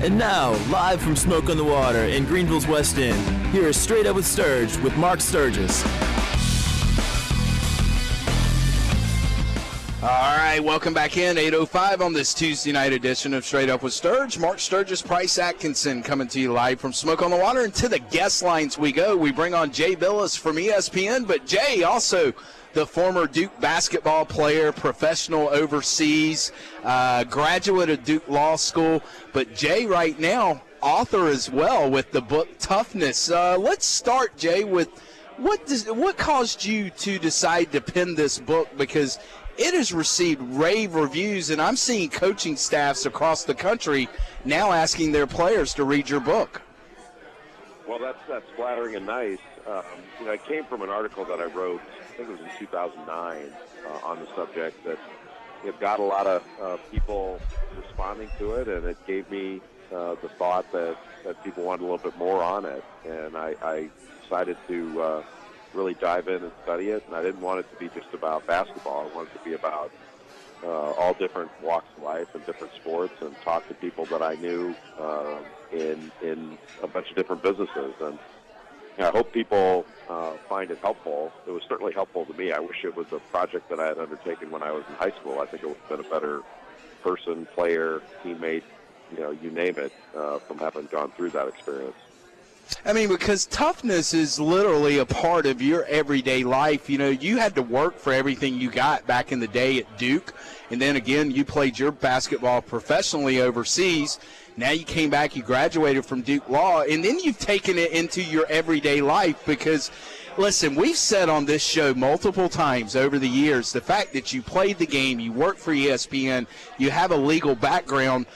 And now, live from Smoke on the Water in Greenville's West End, here is Straight Up with Sturge with Mark Sturgis. All right, welcome back in, 8:05 on this Tuesday night edition of Straight Up with Sturge. Mark Sturgis, Price Atkinson coming to you live from Smoke on the Water. And to the guest lines we go. We bring on Jay Bilas from ESPN, but Jay also the former Duke basketball player, professional overseas, graduate of Duke Law School. But Jay right now, author as well with the book Toughness. Let's start, Jay, with what caused you to decide to pen this book? Because it has received rave reviews, and I'm seeing coaching staffs across the country now asking their players to read your book. Well, that's flattering and nice. It came from an article that I wrote, I think it was in 2009, on the subject that it got a lot of people responding to it, and it gave me the thought that people wanted a little bit more on it. And I decided to really dive in and study it, and I didn't want it to be just about basketball. I wanted it to be about all different walks of life and different sports, and talk to people that I knew in a bunch of different businesses. And I hope people find it helpful. It was certainly helpful to me. I wish it was a project that I had undertaken when I was in high school. I think it would have been a better person, player, teammate, you name it, from having gone through that experience. I mean, because toughness is literally a part of your everyday life. You had to work for everything you got back in the day at Duke. And then, again, you played your basketball professionally overseas. Now you came back, you graduated from Duke Law, and then you've taken it into your everyday life because, listen, we've said on this show multiple times over the years, the fact that you played the game, you work for ESPN, you have a legal background.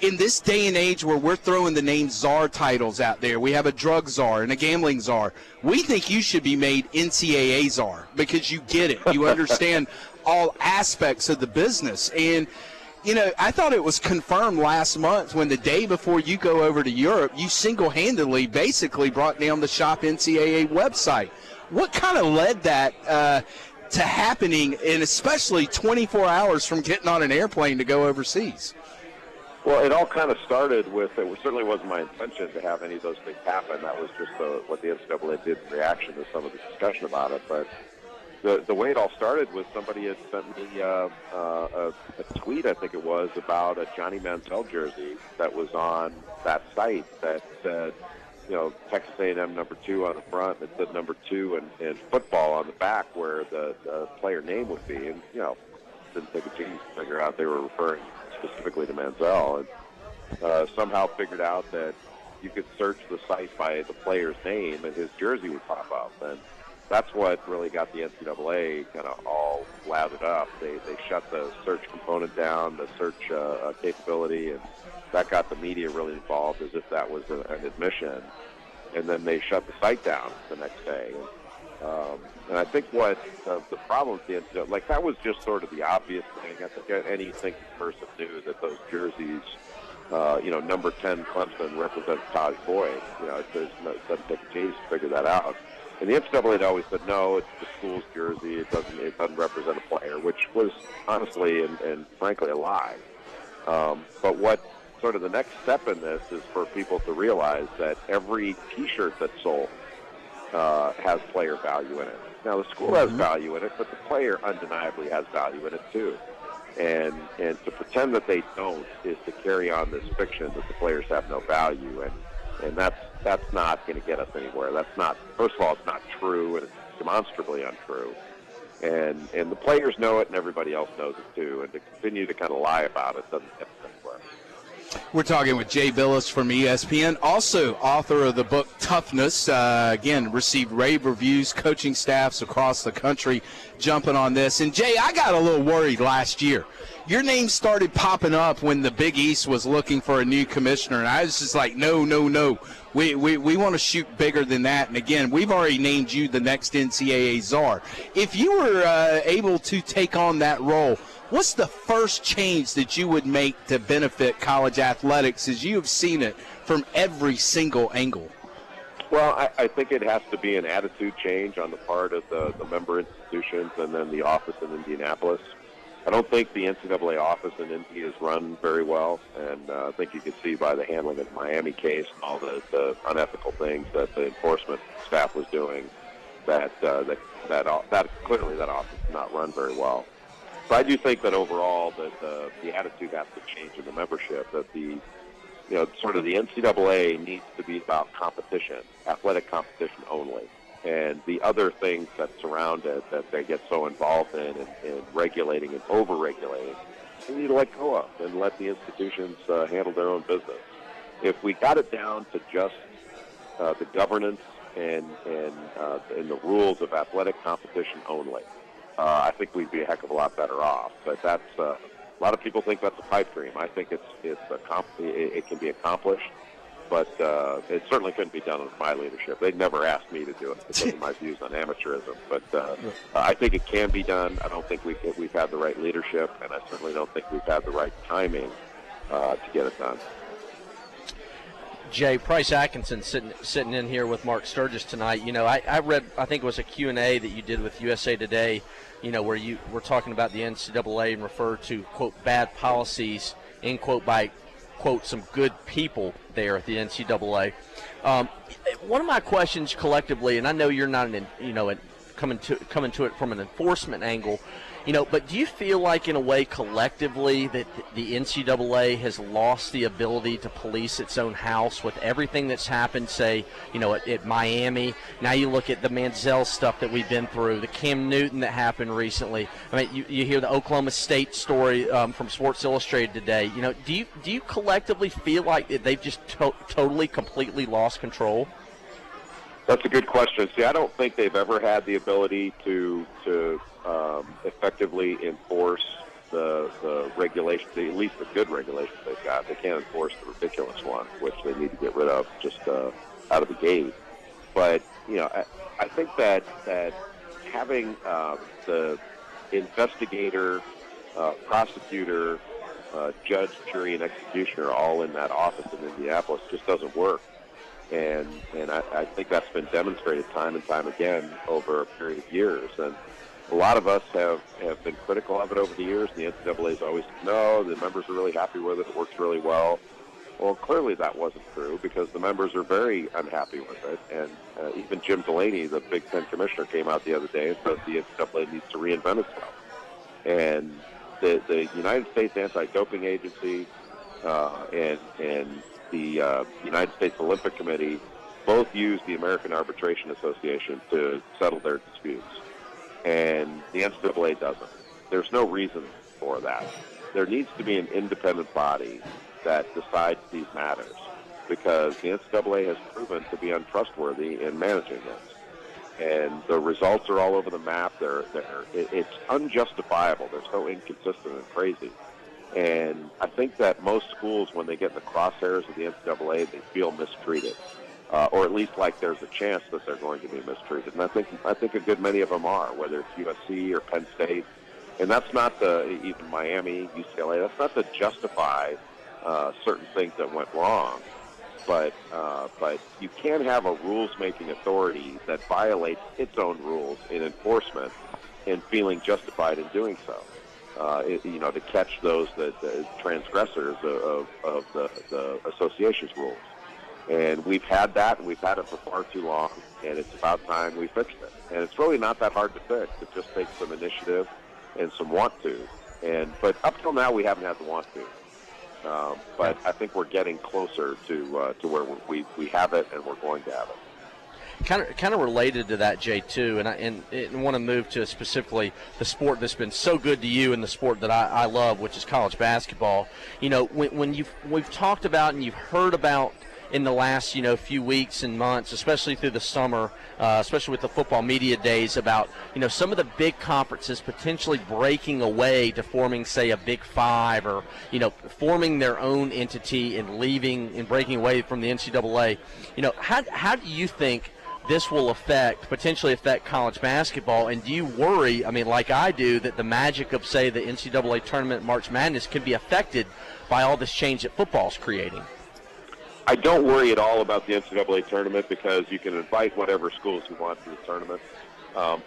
In this day and age where we're throwing the name czar titles out there, we have a drug czar and a gambling czar. We think you should be made NCAA czar because you get it. You understand all aspects of the business. And, I thought it was confirmed last month when the day before you go over to Europe, you single-handedly basically brought down the Shop NCAA website. What kind of led that to happening, and especially 24 hours from getting on an airplane to go overseas? Well, it all kind of started with, it certainly wasn't my intention to have any of those things happen. That was just what the NCAA did in reaction to some of the discussion about it. But the way it all started was somebody had sent me a tweet, I think it was, about a Johnny Manziel jersey that was on that site that said, Texas A&M number 2 on the front, and it said number 2 and football on the back where the player name would be. And, didn't take a chance to figure out they were referring specifically to Manziel, and somehow figured out that you could search the site by the player's name and his jersey would pop up. And that's what really got the NCAA kind of all lathered up. They shut the search component down, the search capability, and that got the media really involved as if that was an admission. And then they shut the site down the next day. And I think what the problem with the NCAA, that was just sort of the obvious thing. I think any thinking person knew that those jerseys, number 10 Clemson represents Taj Boyd. It doesn't take a genius to figure that out. And the NCAA had always said, no, it's the school's jersey. It doesn't represent a player, which was honestly and frankly a lie. But what sort of the next step in this is for people to realize that every T-shirt that's sold has player value in it. Now, the school has value in it, but the player undeniably has value in it, too. And to pretend that they don't is to carry on this fiction that the players have no value, and that's not going to get us anywhere. That's not, first of all, it's not true, and it's demonstrably untrue. And the players know it, and everybody else knows it, too. And to continue to kind of lie about it doesn't get us anywhere. We're talking with Jay Bilas from ESPN, also author of the book Toughness. Again, received rave reviews, coaching staffs across the country jumping on this. And, Jay, I got a little worried last year. Your name started popping up when the Big East was looking for a new commissioner, and I was just like, no. We want to shoot bigger than that. And, again, we've already named you the next NCAA czar. If you were able to take on that role, what's the first change that you would make to benefit college athletics as you have seen it from every single angle? Well, I think it has to be an attitude change on the part of the member institutions and then the office in Indianapolis. I don't think the NCAA office in Indy is run very well, and I think you can see by the handling of the Miami case and all the unethical things that the enforcement staff was doing that clearly that office is not run very well. So I do think that overall that the attitude has to change in the membership, that sort of the NCAA needs to be about competition, athletic competition only. And the other things that surround it that they get so involved in regulating and over-regulating, they need to let go of and let the institutions handle their own business. If we got it down to just the governance and the rules of athletic competition only, I think we'd be a heck of a lot better off. But that's a lot of people think that's a pipe dream. I think it can be accomplished. But it certainly couldn't be done under my leadership. They'd never asked me to do it because of my views on amateurism. But I think it can be done. I don't think we've had the right leadership, and I certainly don't think we've had the right timing to get it done. Jay, Price Atkinson sitting in here with Mark Sturgis tonight. I read, I think it was a Q&A that you did with USA Today, where you were talking about the NCAA and referred to, quote, bad policies, end quote, by quote, some good people there at the NCAA. One of my questions collectively, and I know you're not coming to it from an enforcement angle, but do you feel like in a way collectively that the NCAA has lost the ability to police its own house with everything that's happened, say, at Miami? Now you look at the Manziel stuff that we've been through, the Cam Newton that happened recently. I mean, you hear the Oklahoma State story from Sports Illustrated today. Do you collectively feel like they've just totally, completely lost control? That's a good question. See, I don't think they've ever had the ability to effectively enforce the regulations, at least the good regulations they've got. They can't enforce the ridiculous ones, which they need to get rid of just out of the gate. But I think that having the investigator, prosecutor, judge, jury, and executioner all in that office in Indianapolis just doesn't work. And I think that's been demonstrated time and time again over a period of years. And a lot of us have been critical of it over the years. The NCAA's always said, no, the members are really happy with it. It works really well. Well, clearly that wasn't true because the members are very unhappy with it. And even Jim Delaney, the Big Ten commissioner, came out the other day and said the NCAA needs to reinvent itself. And the United States Anti-Doping Agency and the United States Olympic Committee both use the American Arbitration Association to settle their disputes. And the NCAA doesn't. There's no reason for that. There needs to be an independent body that decides these matters because the NCAA has proven to be untrustworthy in managing this. And the results are all over the map. It's unjustifiable. They're so inconsistent and crazy. And I think that most schools, when they get in the crosshairs of the NCAA, they feel mistreated, or at least like there's a chance that they're going to be mistreated. And I think a good many of them are, whether it's USC or Penn State. And that's not even Miami, UCLA. That's not to justify certain things that went wrong. But you can't have a rules-making authority that violates its own rules in enforcement and feeling justified in doing so. To catch those the transgressors of the association's rules. And we've had that, and we've had it for far too long, and it's about time we fixed it. And it's really not that hard to fix. It just takes some initiative and some want to. But up till now, we haven't had the want to. But I think we're getting closer to where we have it, and we're going to have it. Kind of related to that, Jay, too, and I want to move to specifically the sport that's been so good to you and the sport that I love, which is college basketball. When we've talked about and you've heard about in the last few weeks and months, especially through the summer, especially with the football media days, about some of the big conferences potentially breaking away to forming, say, a Big Five, or forming their own entity and leaving and breaking away from the NCAA. How do you think this will potentially affect college basketball? And do you worry, like I do, that the magic of, say, the NCAA tournament, March Madness, could be affected by all this change that football's creating? I don't worry at all about the NCAA tournament because you can invite whatever schools you want to the tournament.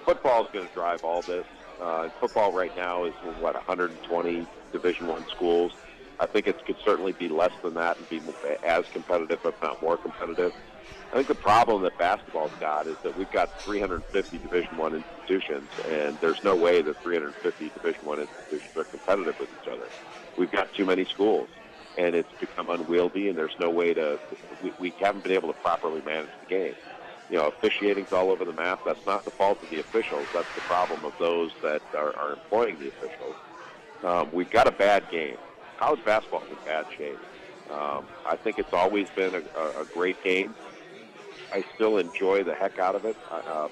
Football is going to drive all this, Football right now is, 120 Division I schools. I think it could certainly be less than that and be as competitive, if not more competitive. I think the problem that basketball's got is that we've got 350 Division I institutions, and there's no way that 350 Division I institutions are competitive with each other. We've got too many schools, and it's become unwieldy, and there's no way to – we haven't been able to properly manage the game. Officiating's all over the map. That's not the fault of the officials. That's the problem of those that are employing the officials. We've got a bad game. College basketball is in bad shape. I think it's always been a great game. I still enjoy the heck out of it,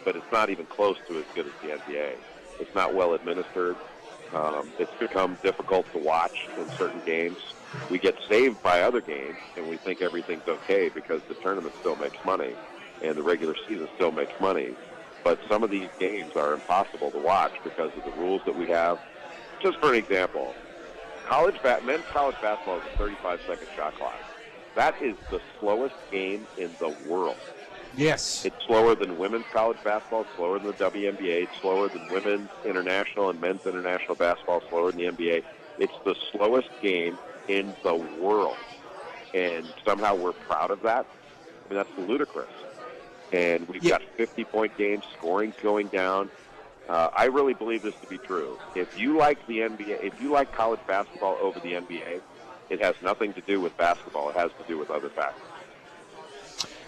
but it's not even close to as good as the NBA. It's not well administered. It's become difficult to watch in certain games. We get saved by other games, and we think everything's okay because the tournament still makes money and the regular season still makes money. But some of these games are impossible to watch because of the rules that we have. Just for an example, men's college basketball is a 35-second shot clock. That is the slowest game in the world. Yes. It's slower than women's college basketball, it's slower than the WNBA, it's slower than women's international and men's international basketball, slower than the NBA. It's the slowest game in the world. And somehow we're proud of that. I mean, that's ludicrous. And we've got 50-point games, scoring going down. I really believe this to be true. If you like the NBA, if you like college basketball over the NBA, it has nothing to do with basketball. It has to do with other factors.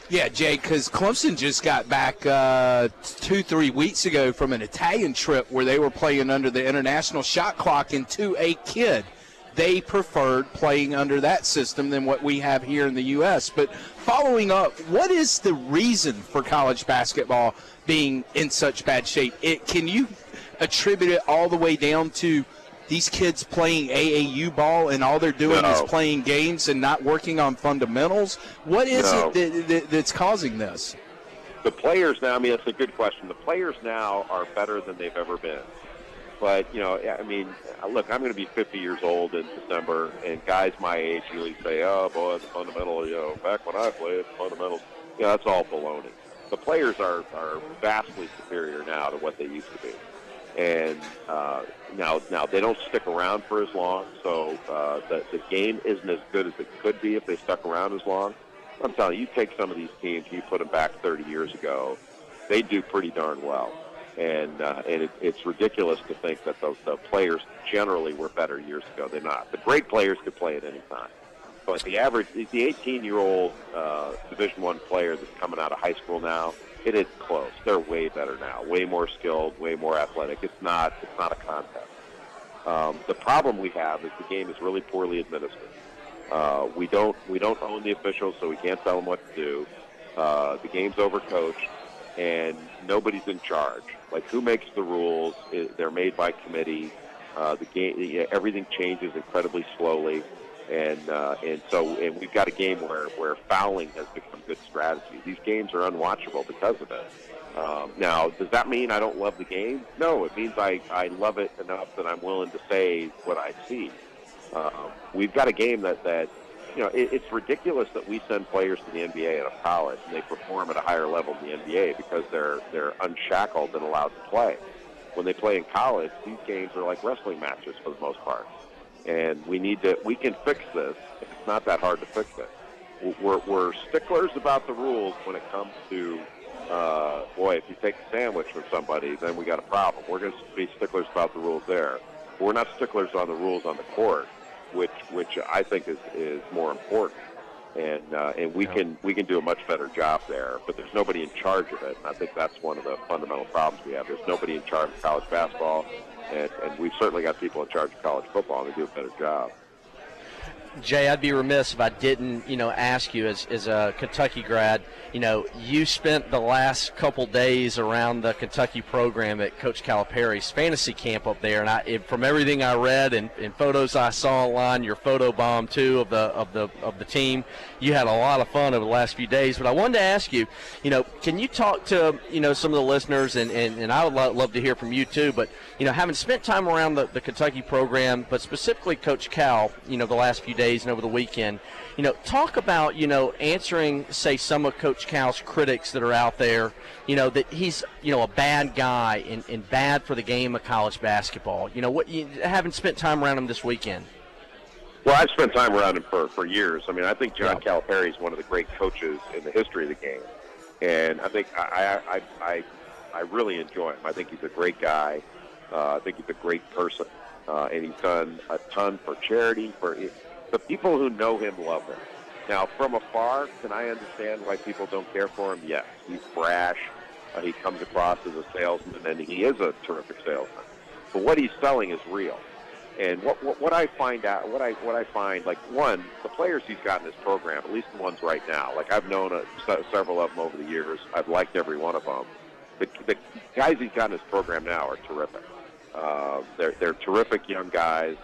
Yeah, Jay, because Clemson just got back 2-3 weeks ago from an Italian trip where they were playing under the international shot clock, and to a kid, they preferred playing under that system than what we have here in the U.S. But following up, what is the reason for college basketball being in such bad shape? Can you attribute it all the way down to these kids playing AAU ball and all they're doing is playing games and not working on fundamentals? What is it that's causing this? The players now, I mean, that's a good question. The players now are better than they've ever been. But, I mean, look, I'm going to be 50 years old in December, and guys my age usually say, oh, boy, the fundamental, back when I played, the fundamentals. That's all baloney. The players are vastly superior now to what they used to be. And now they don't stick around for as long, so the game isn't as good as it could be if they stuck around as long. I'm telling you, you take some of these teams, you put them back 30 years ago, they do pretty darn well. And it's ridiculous to think that the players generally were better years ago. They're not. The great players could play at any time. But the 18-year-old Division I player that's coming out of high school now, it is close. They're way better now, way more skilled, way more athletic. It's not a contest. The problem we have is the game is really poorly administered. We don't own the officials, so we can't tell them what to do. The game's overcoached, and nobody's in charge. Like, who makes the rules? They're made by committee. The game, everything changes incredibly slowly. And we've got a game where fouling has become good strategy. These games are unwatchable because of it. Now, does that mean I don't love the game? No, it means I love it enough that I'm willing to say what I see. We've got a game that it's ridiculous that we send players to the NBA out of college and they perform at a higher level than the NBA because they're unshackled and allowed to play. When they play in college, these games are like wrestling matches for the most part. And we can fix this. It's not that hard to fix it. We're sticklers about the rules when it comes to, if you take a sandwich from somebody, then we got a problem. We're going to be sticklers about the rules there. We're not sticklers on the rules on the court, which I think is more important. And we can do a much better job there. But there's nobody in charge of it. And I think that's one of the fundamental problems we have. There's nobody in charge of college basketball. And we've certainly got people in charge of college football, and they do a better job. Jay, I'd be remiss if I didn't, ask you as a Kentucky grad, you spent the last couple days around the Kentucky program at Coach Calipari's fantasy camp up there, and from everything I read and photos I saw online, your photo bomb too of the team, you had a lot of fun over the last few days. But I wanted to ask you, can you talk to some of the listeners, and I would love to hear from you too. But having spent time around the Kentucky program, but specifically Coach Cal, the last few days. days and over the weekend. Talk about, answering, say, some of Coach Cal's critics that are out there, that he's, a bad guy and bad for the game of college basketball. What you haven't spent time around him this weekend. Well, I've spent time around him for years. I mean, I think John Calipari is one of the great coaches in the history of the game. And I think I really enjoy him. I think he's a great guy. I think he's a great person. And he's done a ton for charity. The people who know him love him. Now, from afar, can I understand why people don't care for him? Yes. He's brash. He comes across as a salesman, and he is a terrific salesman. But what he's selling is real. And what I find out, what I find, like, one, the players he's got in his program, at least the ones right now, like I've known several of them over the years. I've liked every one of them. The guys he's got in his program now are terrific. They're terrific young guys.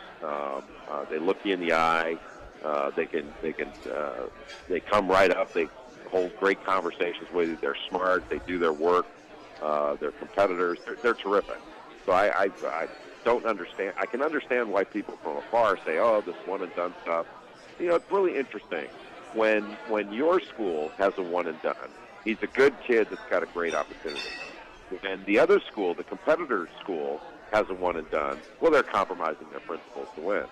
They look you in the eye. They come right up. They hold great conversations with you. They're smart. They do their work. They're competitors. They're terrific. So I don't understand. I can understand why people from afar say, "Oh, this one and done stuff." It's really interesting when your school has a one and done. He's a good kid that's got a great opportunity. And the other school, the competitor school, has a one and done. Well, they're compromising their principles to win.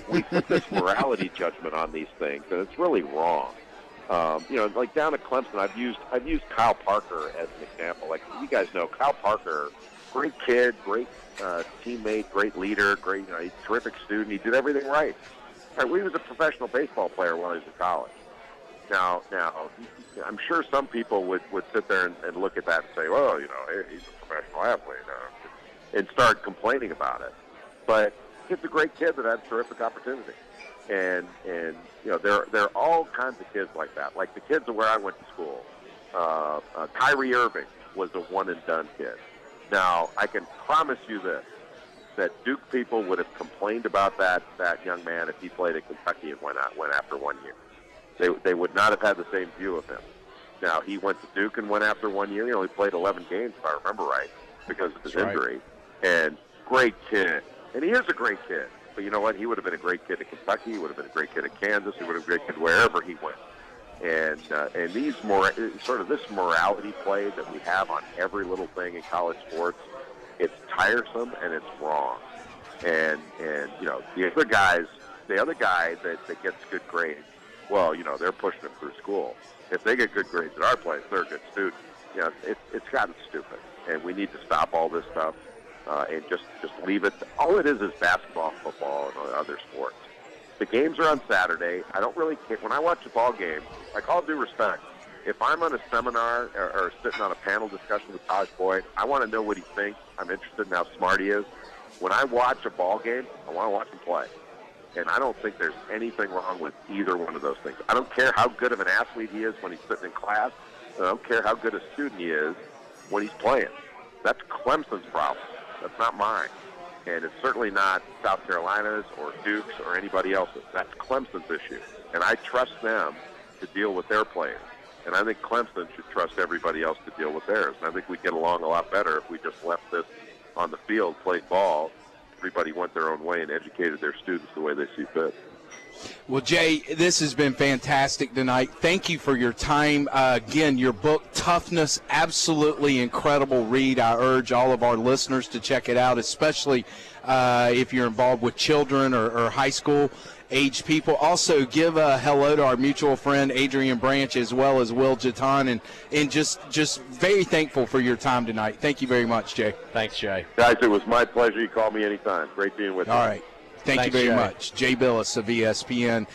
We put this morality judgment on these things, and it's really wrong. Like down at Clemson, I've used Kyle Parker as an example. Like you guys know, Kyle Parker, great kid, great teammate, great leader, great, he's a terrific student. He did everything right. He was a professional baseball player while he was in college. Now, I'm sure some people would sit there and look at that and say, well, he's a professional athlete, and start complaining about it. But he's a great kid that had a terrific opportunity. And there are all kinds of kids like that. Like the kids where I went to school. Kyrie Irving was a one-and-done kid. Now, I can promise you this, that Duke people would have complained about that young man if he played at Kentucky and went after 1 year. They would not have had the same view of him. Now, he went to Duke and went after 1 year. He only played 11 games, if I remember right, because of his injury. And great kid. And he is a great kid. But you know what? He would have been a great kid at Kentucky. He would have been a great kid at Kansas. He would have been a great kid wherever he went. And these sort of this morality play that we have on every little thing in college sports, it's tiresome and it's wrong. And the other guy that gets good grades, well, they're pushing him through school. If they get good grades at our place, they're a good student. It's gotten stupid, and we need to stop all this stuff and just leave it. All it is basketball, football, and other sports. The games are on Saturday. I don't really care. When I watch a ball game, like all due respect, if I'm on a seminar or sitting on a panel discussion with Taj Boyd, I want to know what he thinks. I'm interested in how smart he is. When I watch a ball game, I want to watch him play. And I don't think there's anything wrong with either one of those things. I don't care how good of an athlete he is when he's sitting in class. I don't care how good a student he is when he's playing. That's Clemson's problem. That's not mine. And it's certainly not South Carolina's or Duke's or anybody else's. That's Clemson's issue. And I trust them to deal with their players. And I think Clemson should trust everybody else to deal with theirs. And I think we'd get along a lot better if we just left this on the field, played ball, everybody went their own way and educated their students the way they see fit. Well, Jay, this has been fantastic tonight. Thank you for your time. Again, your book, Toughness, absolutely incredible read. I urge all of our listeners to check it out, especially if you're involved with children or high school age people. Also, give a hello to our mutual friend, Adrian Branch, as well as Will Jatan, and just very thankful for your time tonight. Thank you very much, Jay. Thanks, Jay. Guys, it was my pleasure. You call me anytime. Great being with you. All right. Thank you very much. Jay Billis of ESPN.